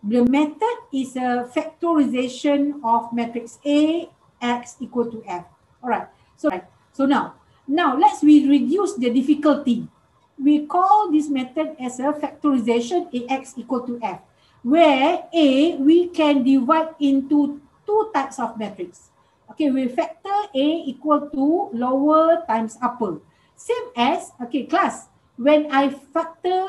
the method is a factorization of matrix A, X equal to F. All right. So now let's reduce the difficulty. We call this method as a factorization AX equal to F, where A we can divide into two types of matrix. Okay, we factor A equal to lower times upper. Same as, okay, class, when I factor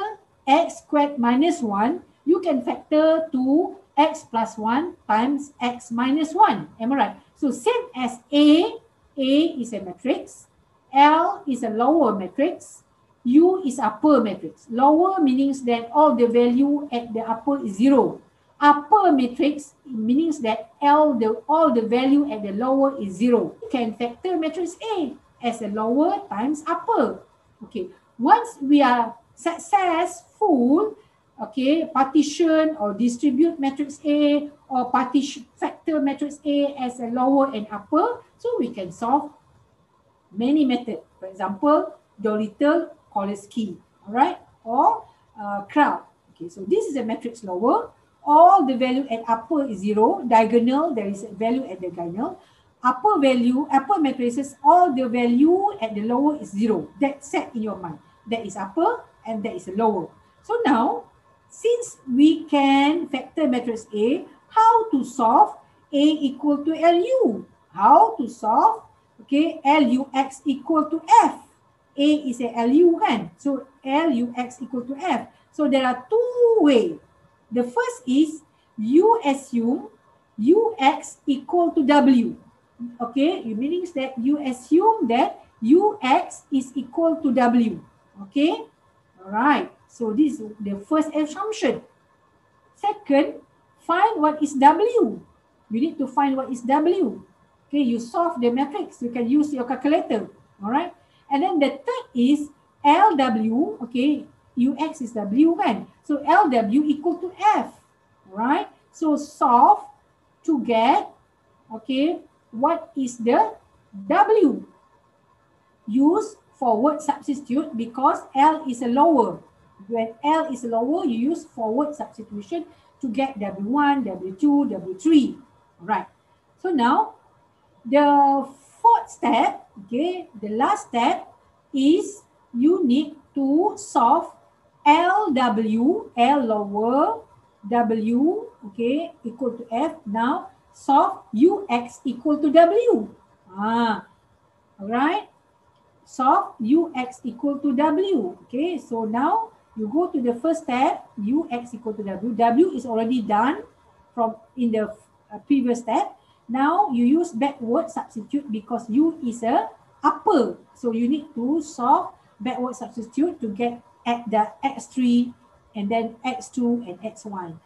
x squared minus 1, you can factor to x plus 1 times x minus 1. Am I right? So same as A is a matrix, L is a lower matrix, U is upper matrix. Lower means that all the value at the upper is 0. Upper matrix means that all the value at the lower is 0. You can factor matrix A as a lower times upper. Okay, once we are successful, okay, partition or distribute matrix A or factor matrix A as a lower and upper, so we can solve many methods. For example, Doolittle, Koleski, all right, or crowd. Okay, so this is a matrix lower. All the value at upper is 0. Diagonal, there is a value at the diagonal. Upper matrices, all the value at the lower is 0. That's set in your mind. That is upper and that is lower. So now, since we can factor matrix A, how to solve A equal to LU? How to solve, okay, LUX equal to F? A is a LU kan? So LUX equal to F. So there are two ways. The first is you assume UX equal to W. Okay, it means that you assume that UX is equal to W. Okay, all right. So this is the first assumption. Second, find what is W. You need to find what is W. Okay, you solve the matrix. You can use your calculator. All right. And then the third is LW. Okay, UX is W kan? So LW equal to F. Right? So solve to get, okay, what is the W? Use forward substitute because L is a lower. When L is lower, you use forward substitution to get W1, W2, W3. Right. So now, the fourth step, okay, the last step is you need to solve LW, L lower, W, okay, equal to F. Now, solve UX equal to W. All right. Solve UX equal to W. Okay, so now you go to the first step, UX equal to W. W is already done from in the previous step. Now you use backward substitute because U is a upper. So you need to solve backward substitute to get at the X3 and then X2 and X1.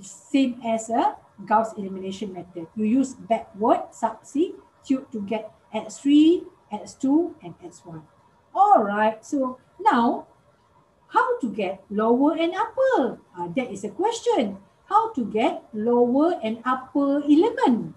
Same as a Gauss elimination method. You use backward substitute to get X3, X2 and X1. All right, so now how to get lower and upper? That is a question. How to get lower and upper element?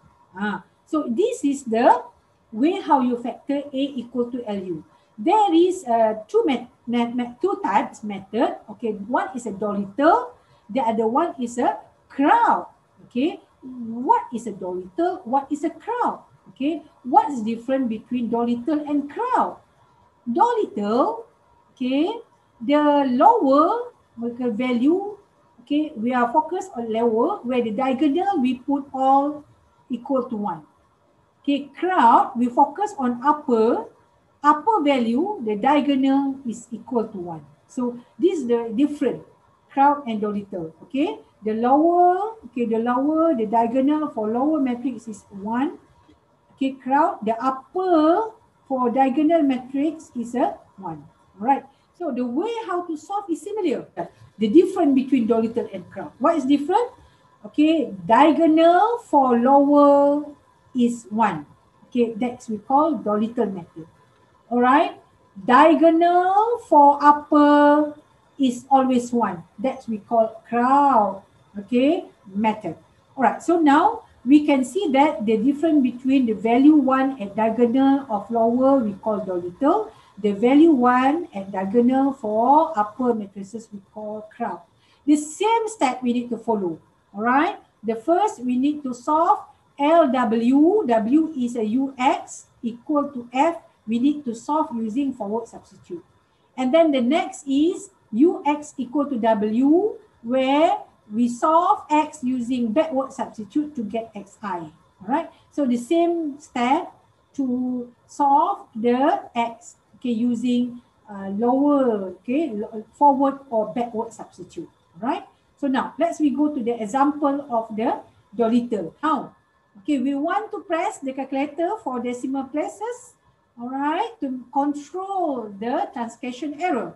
So this is the way how you factor A equal to LU. There is two types method. Okay, one is a Doolittle, the other one is a crowd. Okay, what is a Doolittle? What is a crowd? Okay, what is different between Doolittle and crowd? Doolittle, okay, the lower value, okay, we are focused on lower, where the diagonal we put all equal to 1. Okay, crowd, we focus on upper value, the diagonal is equal to 1. So this is the different crowd and Doolittle. Okay, the lower, the diagonal for lower matrix is 1. Okay, crowd, the upper for diagonal matrix is a 1. Alright, so the way how to solve is similar. The difference between Doolittle and crowd. What is different? Okay, diagonal for lower is 1. Okay, that's we call Doolittle method. Alright, diagonal for upper is always 1. That's we call crowd, okay, method. Alright, so now we can see that the difference between the value 1 at diagonal of lower we call Doolittle, the value 1 at diagonal for upper matrices we call crowd. The same step we need to follow. All right. The first, we need to solve LW. W is a UX equal to F. We need to solve using forward substitute. And then the next is UX equal to W, where we solve X using backward substitute to get XI. All right. So the same step to solve the X, okay, using lower, okay, forward or backward substitute. All right. So now let's we go to the example of the Doolittle. How? Okay, we want to press the calculator for decimal places, all right, to control the transcription error.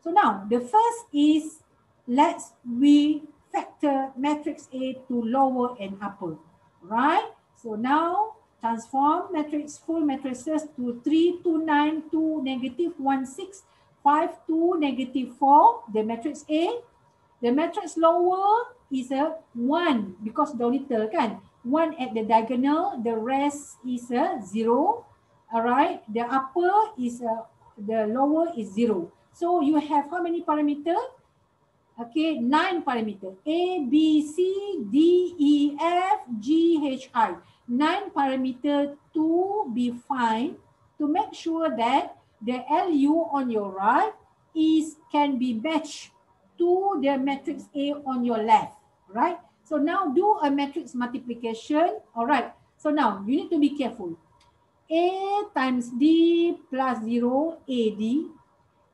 So now the first is, let's we factor matrix A to lower and upper, right? So now transform matrix full matrices to 3, 2, 9, 2, negative 1, 6, 5, 2, negative 4, the matrix A. The matrix lower is a 1 because Doolittle kan. 1 at the diagonal, the rest is a 0. Alright, the upper is the lower is 0. So you have how many parameter? Okay, 9 parameter. A, B, C, D, E, F, G, H, I. 9 parameter to be fine to make sure that the LU on your right can be matched to the matrix A on your left, right? So now do a matrix multiplication, all right? So now you need to be careful. A times D plus 0, AD.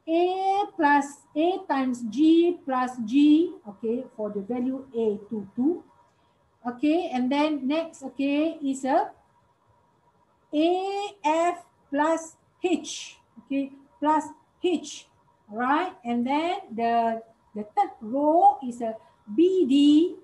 A plus A times G plus G, okay, for the value A to 2. Okay, and then next, okay, is a AF plus H, okay, plus H, right? And then the third row is a BD,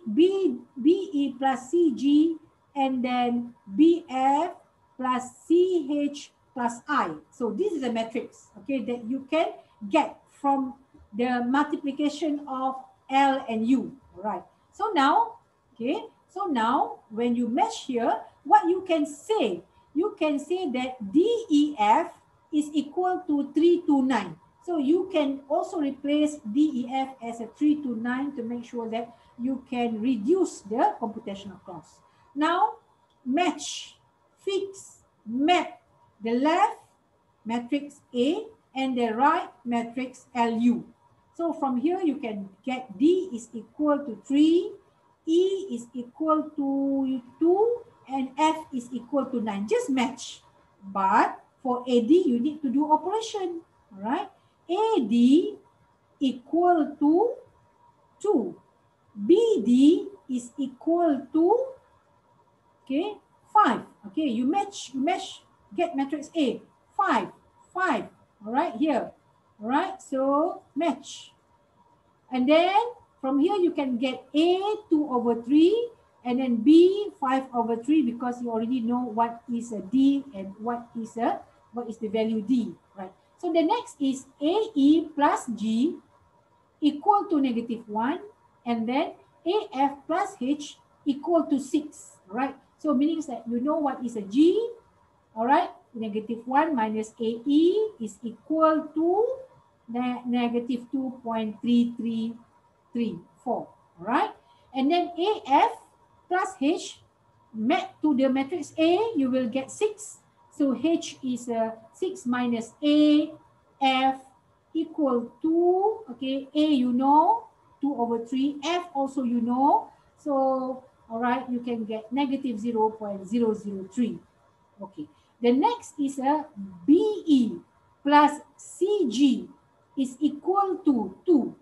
BE plus CG, and then BF plus CH plus I. So this is a matrix, okay, that you can get from the multiplication of L and U, right? So now, okay, so now when you match here, what you can say that DEF is equal to 329. So you can also replace DEF as a 329 to make sure that you can reduce the computational cost. Now, match, fix, map the left matrix A and the right matrix LU. So from here, you can get D is equal to 3, E is equal to 2, and F is equal to 9. Just match. But for AD, you need to do operation. All right? AD equal to 2. BD is equal to, okay, 5. Okay, you match, get matrix A. 5, 5. All right, here. All right, so match. And then from here, you can get A 2 over 3 and then B 5 over 3 because you already know what is a D and what is the value D, right? So the next is AE plus G equal to negative 1 and then AF plus H equal to 6, right? So meaning that you know what is a G, all right? Negative 1 minus AE is equal to negative 2.3334, all right? And then AF plus H map to the matrix A, you will get 6. So H is 6 minus AF equal to, okay, A you know, 2 over 3, F also you know. So, all right, you can get negative 0.003. Okay. The next is a BE plus CG is equal to 2,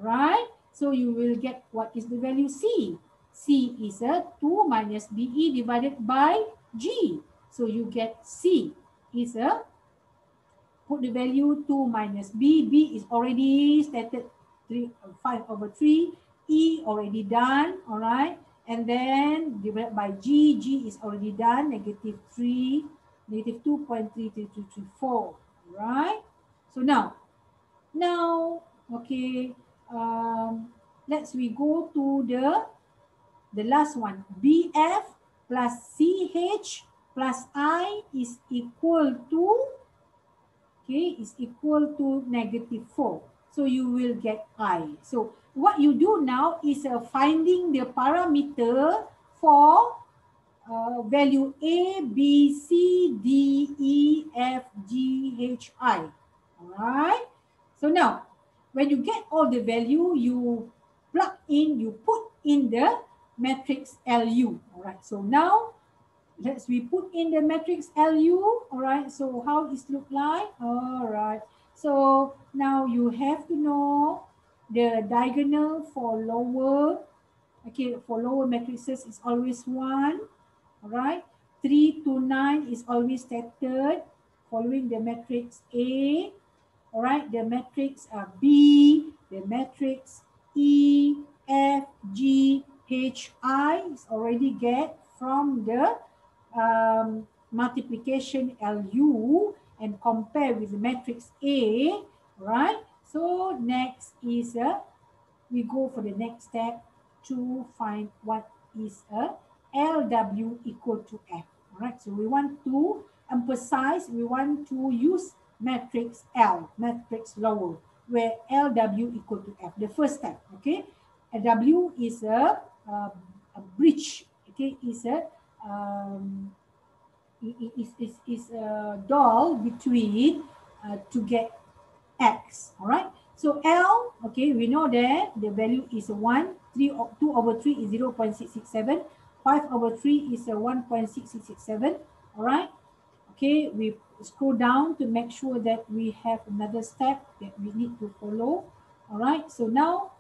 right? So you will get what is the value C. C is a 2 minus BE divided by G. So you get C is a, put the value 2 minus B. B is already stated 5 over 3. E already done, all right? And then divided by G. G is already done, negative 3, negative 2.33334, right? So now, okay, let's we go to the last one. BF plus CH plus I is equal to, okay, is equal to negative 4. So you will get I. So what you do now is finding the parameter for value A, B, C, D, E, F, G, H, I. All right. So now, when you get all the value, you plug in, you put in the matrix LU. All right. So now, we put in the matrix LU. All right. So how it look like? All right. So now you have to know the diagonal for lower. Okay, for lower matrices is always 1. All right. 3 to 9 is always scattered following the matrix A. All right. The matrix B, the matrix E, F, G, H, I is already get from the multiplication LU and compare with the matrix A. Right. So next is we go for the next step to find what is a LW equal to F. All right, so we want to emphasize, we want to use matrix L, matrix lower, where LW equal to F, the first step, okay? W is a bridge, okay, is a is a doll between to get X, all right? So L, okay, we know that the value is 1, 2 over 3 is 0 0.667, 5 over 3 is 1.6667, all right? Okay, we scroll down to make sure that we have another step that we need to follow, all right? So now,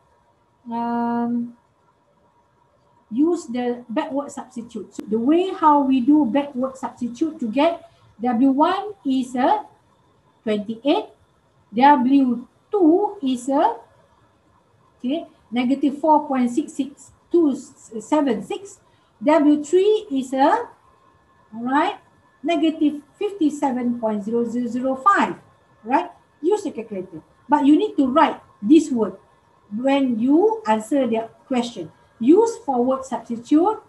use the backward substitute. So the way how we do backward substitute to get W1 is a 28, W2 is a negative 4.66276. W3 is a, all right, negative 57.0005, right? Use the calculator. But you need to write this word when you answer the question. Use forward substitute.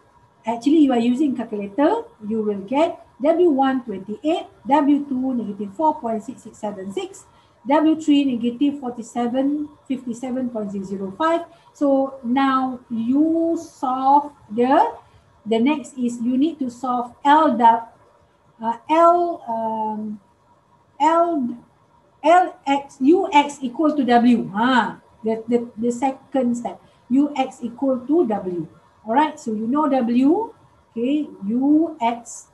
Actually, you are using calculator. You will get W1 28, W2 negative 4.6676, W3 negative 57.005. So now you solve the next is you need to solve L Lx Ux equal to W. The second step. Ux equal to W. All right, so you know W. Okay, Ux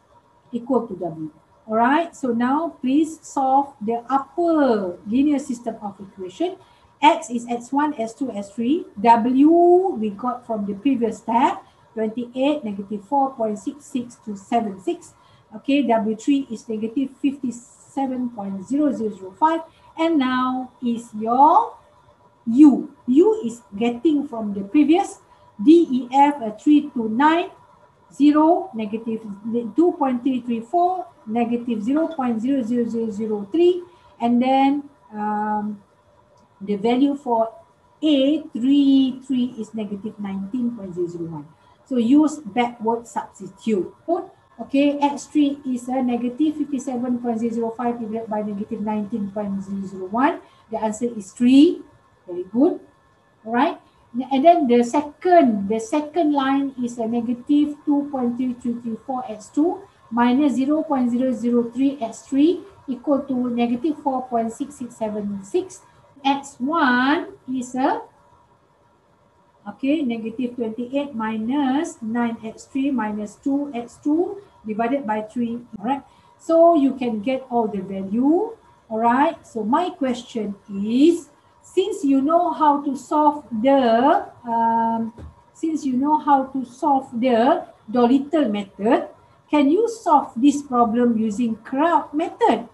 equal to W. All right, so now please solve the upper linear system of equation. X is x1, s2, s3. W we got from the previous step, 28, negative 4.66 Okay, W3 is negative 57.0005. And now is your U. U is getting from the previous DEF 3 to 9, 0, negative 2.334, negative 0.00003, and then the value for A, 3 is negative 19.001. So use backward substitute. Okay, X3 is a negative 57.005 divided by negative 19.001. The answer is 3. Very good. All right. And then the second line is a negative 2.3334 x2 minus 0.003 x3 equal to negative 4.6676. X1 is a negative 28 minus 9x3 minus 2x2 divided by 3. All right. So you can get all the value. All right. So my question is, since you know how to solve the Doolittle method, can you solve this problem using crowd method?